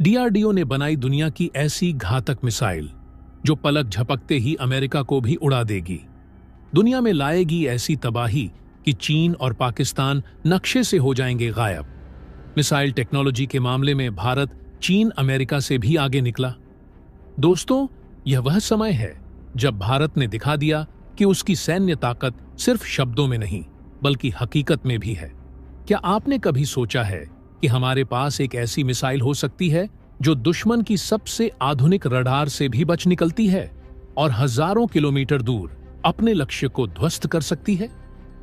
DRDO ने बनाई दुनिया की ऐसी घातक मिसाइल जो पलक झपकते ही अमेरिका को भी उड़ा देगी। दुनिया में लाएगी ऐसी तबाही कि चीन और पाकिस्तान नक्शे से हो जाएंगे गायब। मिसाइल टेक्नोलॉजी के मामले में भारत चीन अमेरिका से भी आगे निकला। दोस्तों, यह वह समय है जब भारत ने दिखा दिया कि उसकी सैन्य ताकत सिर्फ शब्दों में नहीं बल्कि हकीकत में भी है। क्या आपने कभी सोचा है कि हमारे पास एक ऐसी मिसाइल हो सकती है जो दुश्मन की सबसे आधुनिक रडार से भी बच निकलती है और हजारों किलोमीटर दूर अपने लक्ष्य को ध्वस्त कर सकती है,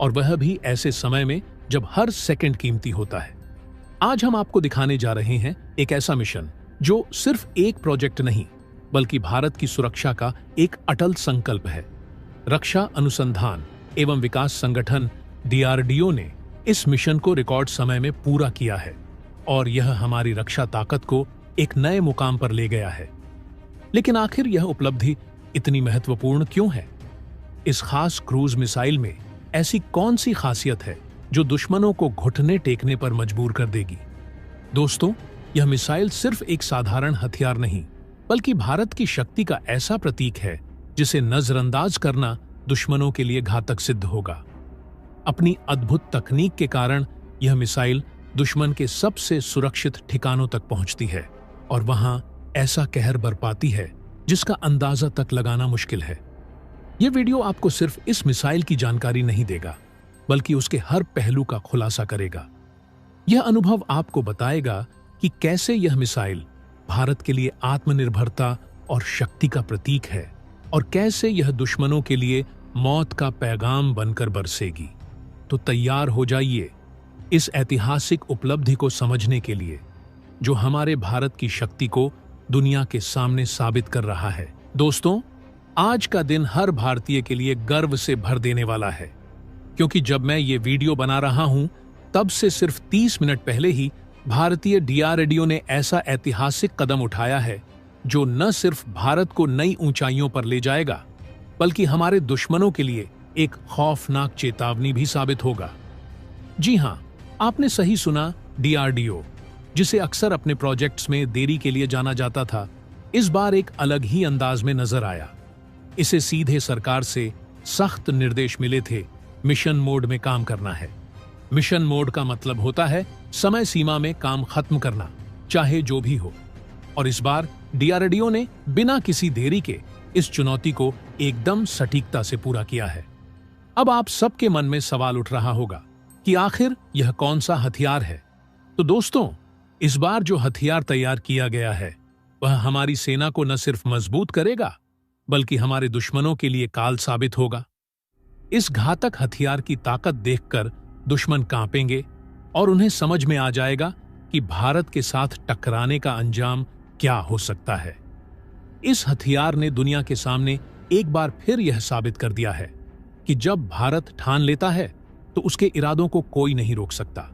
और वह भी ऐसे समय में जब हर सेकंड कीमती होता है। आज हम आपको दिखाने जा रहे हैं एक ऐसा मिशन जो सिर्फ एक प्रोजेक्ट नहीं बल्कि भारत की सुरक्षा का एक अटल संकल्प है। रक्षा अनुसंधान एवं विकास संगठन डीआरडीओ ने इस मिशन को रिकॉर्ड समय में पूरा किया है और यह हमारी रक्षा ताकत को एक नए मुकाम पर ले गया है। लेकिन आखिर यह उपलब्धि इतनी महत्वपूर्ण क्यों है? इस खास क्रूज मिसाइल में ऐसी कौन सी खासियत है जो दुश्मनों को घुटने टेकने पर मजबूर कर देगी? दोस्तों, यह मिसाइल सिर्फ एक साधारण हथियार नहीं बल्कि भारत की शक्ति का ऐसा प्रतीक है जिसे नजरअंदाज करना दुश्मनों के लिए घातक सिद्ध होगा। अपनी अद्भुत तकनीक के कारण यह मिसाइल दुश्मन के सबसे सुरक्षित ठिकानों तक पहुंचती है और वहां ऐसा कहर बरपाती है जिसका अंदाजा तक लगाना मुश्किल है। यह वीडियो आपको सिर्फ इस मिसाइल की जानकारी नहीं देगा बल्कि उसके हर पहलू का खुलासा करेगा। यह अनुभव आपको बताएगा कि कैसे यह मिसाइल भारत के लिए आत्मनिर्भरता और शक्ति का प्रतीक है और कैसे यह दुश्मनों के लिए मौत का पैगाम बनकर बरसेगी। तो तैयार हो जाइए इस ऐतिहासिक उपलब्धि को समझने के लिए जो हमारे भारत की शक्ति को दुनिया के सामने साबित कर रहा है। दोस्तों, आज का दिन हर भारतीय के लिए गर्व से भर देने वाला है, क्योंकि जब मैं ये वीडियो बना रहा हूं तब से सिर्फ 30 मिनट पहले ही भारतीय डीआरडीओ ने ऐसा ऐतिहासिक कदम उठाया है जो न सिर्फ भारत को नई ऊंचाइयों पर ले जाएगा बल्कि हमारे दुश्मनों के लिए एक खौफनाक चेतावनी भी साबित होगा। जी हां, आपने सही सुना, डीआरडीओ, जिसे अक्सर अपने प्रोजेक्ट्स में देरी के लिए जाना जाता था, इस बार एक अलग ही अंदाज में नजर आया। इसे सीधे सरकार से सख्त निर्देश मिले थे, मिशन मोड में काम करना है। मिशन मोड का मतलब होता है समय सीमा में काम खत्म करना, चाहे जो भी हो। और इस बार डीआरडीओ ने बिना किसी देरी के इस चुनौती को एकदम सटीकता से पूरा किया है। अब आप सबके मन में सवाल उठ रहा होगा कि आखिर यह कौन सा हथियार है? तो दोस्तों, इस बार जो हथियार तैयार किया गया है वह हमारी सेना को न सिर्फ मजबूत करेगा बल्कि हमारे दुश्मनों के लिए काल साबित होगा। इस घातक हथियार की ताकत देखकर दुश्मन कांपेंगे और उन्हें समझ में आ जाएगा कि भारत के साथ टकराने का अंजाम क्या हो सकता है। इस हथियार ने दुनिया के सामने एक बार फिर यह साबित कर दिया है कि जब भारत ठान लेता है तो उसके इरादों को कोई नहीं रोक सकता।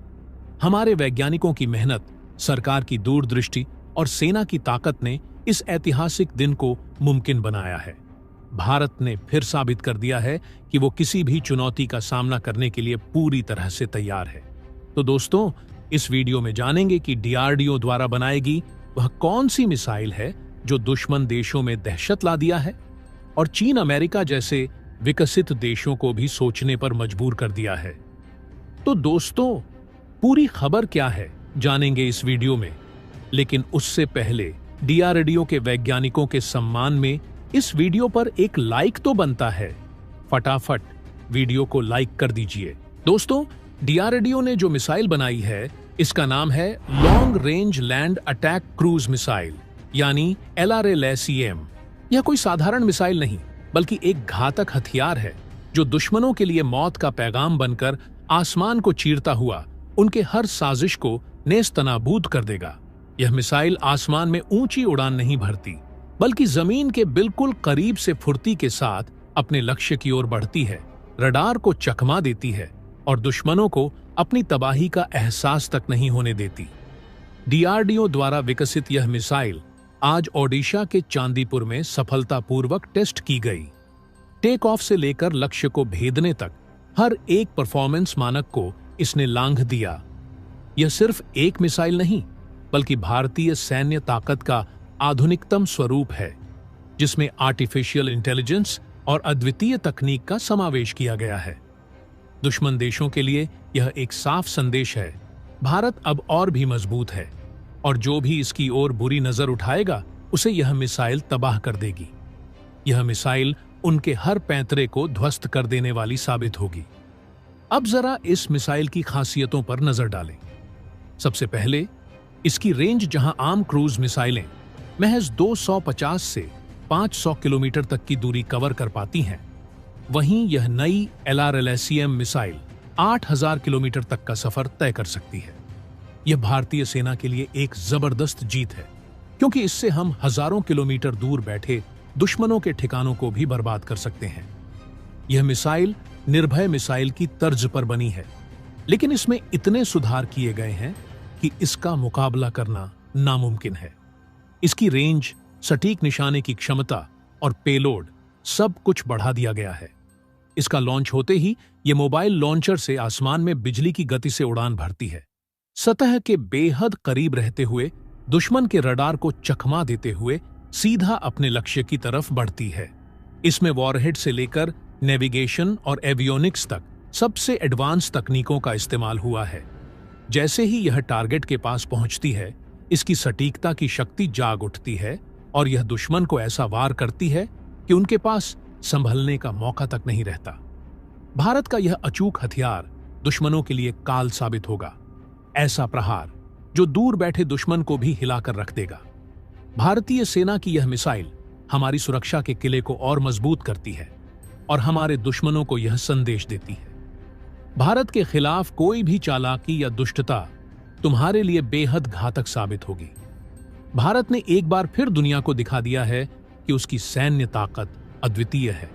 हमारे वैज्ञानिकों की मेहनत, सरकार की दूरदृष्टि और सेना की ताकत ने इस ऐतिहासिक दिन को मुमकिन बनाया है। भारत ने फिर साबित कर दिया है कि वो किसी भी चुनौती का सामना करने के लिए पूरी तरह से तैयार है। तो दोस्तों, इस वीडियो में जानेंगे कि डीआरडीओ द्वारा बनाएगी वह कौन सी मिसाइल है जो दुश्मन देशों में दहशत ला दिया है और चीन, अमेरिका जैसे विकसित देशों को भी सोचने पर मजबूर कर दिया है। तो दोस्तों, पूरी खबर क्या है जानेंगे इस वीडियो में, लेकिन उससे पहले डीआरडीओ के वैज्ञानिकों के सम्मान में इस वीडियो पर एक लाइक तो बनता है। फटाफट वीडियो को लाइक कर दीजिए। दोस्तों, डीआरडीओ ने जो मिसाइल बनाई है इसका नाम है long range land attack cruise missile, यानी LRLACM। यह कोई साधारण मिसाइल नहीं बल्कि एक घातक हथियार है जो दुश्मनों के लिए मौत का पैगाम बनकर आसमान को चीरता हुआ उनके हर साजिश को नेस्तनाबूद कर देगा। यह मिसाइल आसमान में ऊंची उड़ान नहीं भरती बल्कि जमीन के बिल्कुल करीब से फुर्ती के साथ अपने लक्ष्य की ओर बढ़ती है, रडार को चकमा देती है और दुश्मनों को अपनी तबाही का एहसास तक नहीं होने देती। डीआरडीओ द्वारा विकसित यह मिसाइल आज ओडिशा के चांदीपुर में सफलतापूर्वक टेस्ट की गई। टेक ऑफ से लेकर लक्ष्य को भेदने तक हर एक परफॉर्मेंस मानक को इसने लांघ दिया। यह सिर्फ एक मिसाइल नहीं बल्कि भारतीय सैन्य ताकत का आधुनिकतम स्वरूप है, जिसमें आर्टिफिशियल इंटेलिजेंस और अद्वितीय तकनीक का समावेश किया गया है। दुश्मन देशों के लिए यह एक साफ संदेश है, भारत अब और भी मजबूत है और जो भी इसकी ओर बुरी नजर उठाएगा उसे यह मिसाइल तबाह कर देगी। यह मिसाइल उनके हर पैंतरे को ध्वस्त कर देने वाली साबित होगी। अब जरा इस मिसाइल की खासियतों पर नजर डालें। सबसे पहले इसकी रेंज, जहां आम क्रूज मिसाइलें महज 250 से 500 किलोमीटर तक की दूरी कवर कर पाती हैं, वहीं यह नई LRLSEM मिसाइल 8000 किलोमीटर तक का सफर तय कर सकती है। यह भारतीय सेना के लिए एक जबरदस्त जीत है, क्योंकि इससे हम हजारों किलोमीटर दूर बैठे दुश्मनों के ठिकानों को भी बर्बाद कर सकते हैं। यह मिसाइल निर्भय मिसाइल की तर्ज पर बनी है, लेकिन इसमें इतने सुधार किए गए हैं कि इसका मुकाबला करना नामुमकिन है। इसकी रेंज, सटीक निशाने की क्षमता और पेलोड सब कुछ बढ़ा दिया गया है। इसका लॉन्च होते ही यह मोबाइल लॉन्चर से आसमान में बिजली की गति से उड़ान भरती है, सतह के बेहद करीब रहते हुए दुश्मन के रडार को चकमा देते हुए सीधा अपने लक्ष्य की तरफ बढ़ती है। इसमें वॉरहेड से लेकर नेविगेशन और एवियोनिक्स तक सबसे एडवांस तकनीकों का इस्तेमाल हुआ है। जैसे ही यह टारगेट के पास पहुंचती है, इसकी सटीकता की शक्ति जाग उठती है और यह दुश्मन को ऐसा वार करती है कि उनके पास संभलने का मौका तक नहीं रहता। भारत का यह अचूक हथियार दुश्मनों के लिए काल साबित होगा, ऐसा प्रहार जो दूर बैठे दुश्मन को भी हिलाकर रख देगा। भारतीय सेना की यह मिसाइल हमारी सुरक्षा के किले को और मजबूत करती है और हमारे दुश्मनों को यह संदेश देती है, भारत के खिलाफ कोई भी चालाकी या दुष्टता तुम्हारे लिए बेहद घातक साबित होगी। भारत ने एक बार फिर दुनिया को दिखा दिया है कि उसकी सैन्य ताकत अद्वितीय है।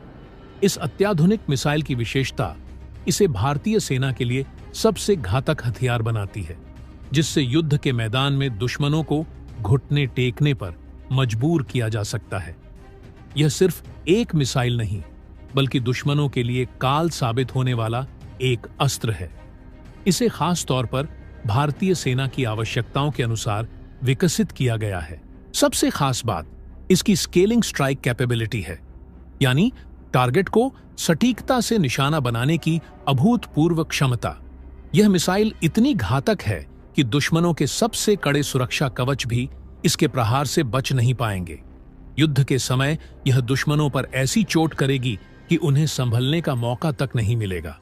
इस अत्याधुनिक मिसाइल की विशेषता इसे भारतीय सेना के लिए सबसे घातक हथियार बनाती है, जिससे युद्ध के मैदान में दुश्मनों को घुटने टेकने पर मजबूर किया जा सकता है। यह सिर्फ एक मिसाइल नहीं, बल्कि दुश्मनों के लिए काल साबित होने वाला एक अस्त्र है। इसे खास तौर पर भारतीय सेना की आवश्यकताओं के अनुसार विकसित किया गया है। सबसे खास बात इसकी स्केलिंग स्ट्राइक कैपेबिलिटी है, यानी टारगेट को सटीकता से निशाना बनाने की अभूतपूर्व क्षमता। यह मिसाइल इतनी घातक है कि दुश्मनों के सबसे कड़े सुरक्षा कवच भी इसके प्रहार से बच नहीं पाएंगे। युद्ध के समय यह दुश्मनों पर ऐसी चोट करेगी कि उन्हें संभलने का मौका तक नहीं मिलेगा।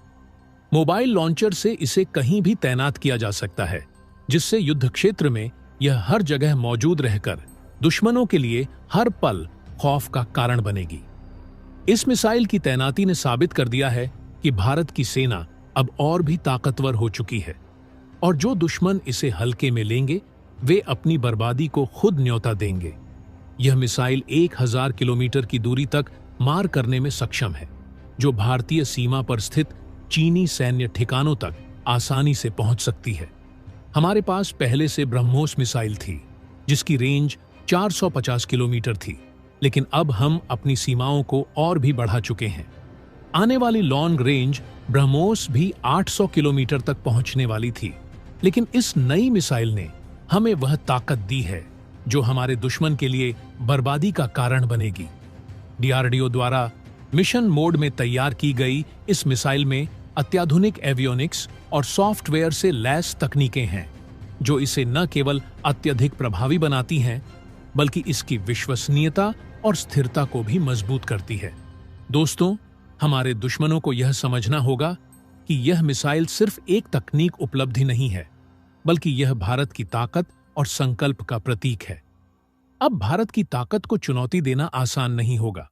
मोबाइल लॉन्चर से इसे कहीं भी तैनात किया जा सकता है, जिससे युद्ध क्षेत्र में यह हर जगह मौजूद रहकर दुश्मनों के लिए हर पल खौफ का कारण बनेगी। इस मिसाइल की तैनाती ने साबित कर दिया है कि भारत की सेना अब और भी ताकतवर हो चुकी है और जो दुश्मन इसे हल्के में लेंगे वे अपनी बर्बादी को खुद न्योता देंगे। यह मिसाइल 1000 किलोमीटर की दूरी तक मार करने में सक्षम है, जो भारतीय सीमा पर स्थित चीनी सैन्य ठिकानों तक आसानी से पहुंच सकती है। हमारे पास पहले से ब्रह्मोस मिसाइल थी, जिसकी रेंज 450 किलोमीटर थी, लेकिन अब हम अपनी सीमाओं को और भी बढ़ा चुके हैं। आने वाली लॉन्ग रेंज ब्रह्मोस भी 800 किलोमीटर तक पहुंचने वाली थी, लेकिन इस नई मिसाइल ने हमें वह ताकत दी है जो हमारे दुश्मन के लिए बर्बादी का कारण बनेगी। DRDO द्वारा मिशन मोड में तैयार की गई इस मिसाइल में अत्याधुनिक एवियोनिक्स और सॉफ्टवेयर से लैस तकनीकें हैं, जो इसे न केवल अत्यधिक प्रभावी बनाती हैं, बल्कि इसकी विश्वसनीयता और स्थिरता को भी मजबूत करती है। दोस्तों, हमारे दुश्मनों को यह समझना होगा कि यह मिसाइल सिर्फ एक तकनीक उपलब्धि नहीं है, बल्कि यह भारत की ताकत और संकल्प का प्रतीक है। अब भारत की ताकत को चुनौती देना आसान नहीं होगा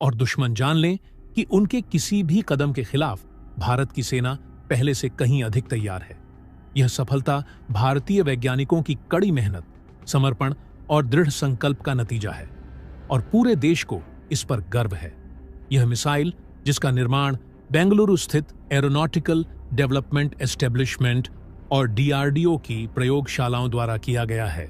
और दुश्मन जान लें कि उनके किसी भी कदम के खिलाफ भारत की सेना पहले से कहीं अधिक तैयार है। यह सफलता भारतीय वैज्ञानिकों की कड़ी मेहनत, समर्पण और दृढ़ संकल्प का नतीजा है और पूरे देश को इस पर गर्व है। यह मिसाइल, जिसका निर्माण बेंगलुरु स्थित एरोनॉटिकल डेवलपमेंट एस्टेब्लिशमेंट और DRDO की प्रयोगशालाओं द्वारा किया गया है,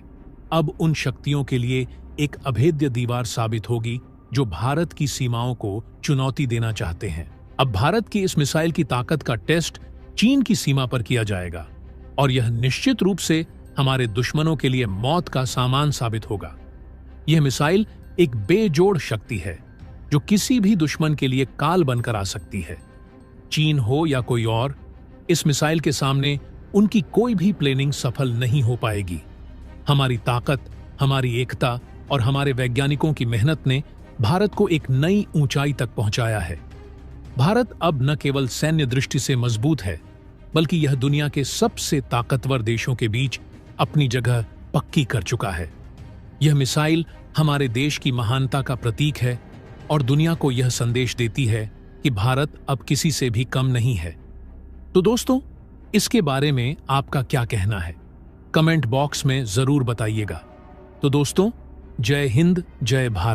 अब उन शक्तियों के लिए एक अभेद्य दीवार साबित होगी जो भारत की सीमाओं को चुनौती देना चाहते हैं। अब भारत की इस मिसाइल की ताकत का टेस्ट चीन की सीमा पर किया जाएगा और यह निश्चित रूप से हमारे दुश्मनों के लिए मौत का सामान साबित होगा। यह मिसाइल एक बेजोड़ शक्ति है जो किसी भी दुश्मन के लिए काल बनकर आ सकती है। चीन हो या कोई और, इस मिसाइल के सामने उनकी कोई भी प्लानिंग सफल नहीं हो पाएगी। हमारी ताकत, हमारी एकता और हमारे वैज्ञानिकों की मेहनत ने भारत को एक नई ऊंचाई तक पहुंचाया है। भारत अब न केवल सैन्य दृष्टि से मजबूत है, बल्कि यह दुनिया के सबसे ताकतवर देशों के बीच अपनी जगह पक्की कर चुका है। यह मिसाइल हमारे देश की महानता का प्रतीक है और दुनिया को यह संदेश देती है कि भारत अब किसी से भी कम नहीं है। तो दोस्तों, इसके बारे में आपका क्या कहना है? कमेंट बॉक्स में जरूर बताइएगा। तो दोस्तों, जय हिंद, जय भारत।